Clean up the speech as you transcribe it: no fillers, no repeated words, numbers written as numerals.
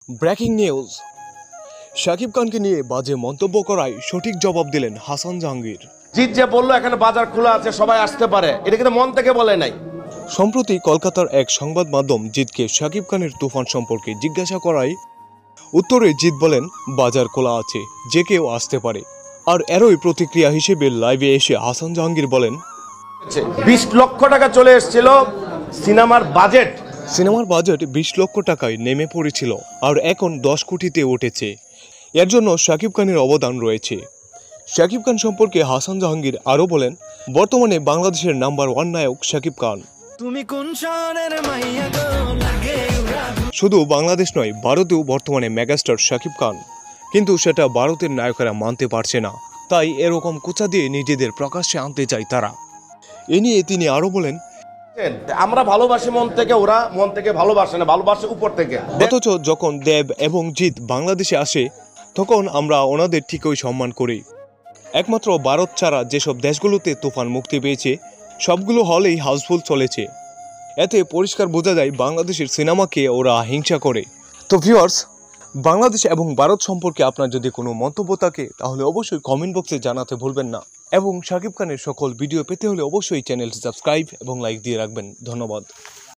Breaking news, Shakib খানকে নিয়ে বাজে মন্তব্য করায় সঠিক জবাব দিলেন হাসান জাহাঙ্গীর। জিৎ যে বললো এখানে বাজার খোলা আছে, সবাই আসতে পারে, এটা কিন্তু মন থেকে বলে নাই। সম্প্রতি কলকাতার এক সংবাদ মাধ্যম জিৎকে শাকিব খানের তুফান সম্পর্কে জিজ্ঞাসা করায় উত্তরে জিৎ বলেন, বাজার খোলা আছে, যে কেউ আসতে পারে। আর এরই প্রতিক্রিয়া হিসেবে লাইভে এসে হাসান জাহাঙ্গীর বলেন, 20 লক্ষ টাকা চলে এসেছিল সিনেমার বাজেট। সিনেমার বাজেট 20 লক্ষ টাকায় নেমে পড়েছিল আর এখন 10 কোটিতে উঠেছে। এর জন্য শাকিব খানের অবদান রয়েছে। শাকিব খান সম্পর্কে হাসান জাহাঙ্গীর আরও বলেন, বর্তমানে বাংলাদেশের নাম্বার 1 নায়ক শাকিব খান। শুধু বাংলাদেশ নয়, ভারতেও বর্তমানে মেগাস্টার শাকিব খান, কিন্তু সেটা ভারতের নায়কেরা মানতে পারছে না, তাই এরকম কুচা দিয়ে নিজেদের প্রকাশ্যে আনতে চায় তারা। এ নিয়ে তিনি আরও বলেন, আমরা ভালোবাসি মন থেকে, ওরা মন থেকে ভালোবাসে না, ভালোবাসে উপর থেকে। অথচ যখন দেব এবং জিৎ বাংলাদেশে আসে তখন আমরা ওনাদের ঠিকই সম্মান করি। একমাত্র ভারত ছাড়া যেসব দেশগুলোতে তুফান মুক্তি পেয়েছে সবগুলো হলেই হাউসফুল চলেছে। এতে পরিষ্কার বোঝা যায় বাংলাদেশের সিনেমাকে ওরা হিংসা করে। তো ভিউয়ার্স, বাংলাদেশ এবং ভারত সম্পর্কে আপনার যদি কোনো মন্তব্য থাকে তাহলে অবশ্যই কমেন্ট বক্সে জানাতে ভুলবেন না, এবং শাকিব খানের সকল ভিডিও পেতে হলে অবশ্যই চ্যানেলটি সাবস্ক্রাইব এবং লাইক দিয়ে রাখবেন। ধন্যবাদ।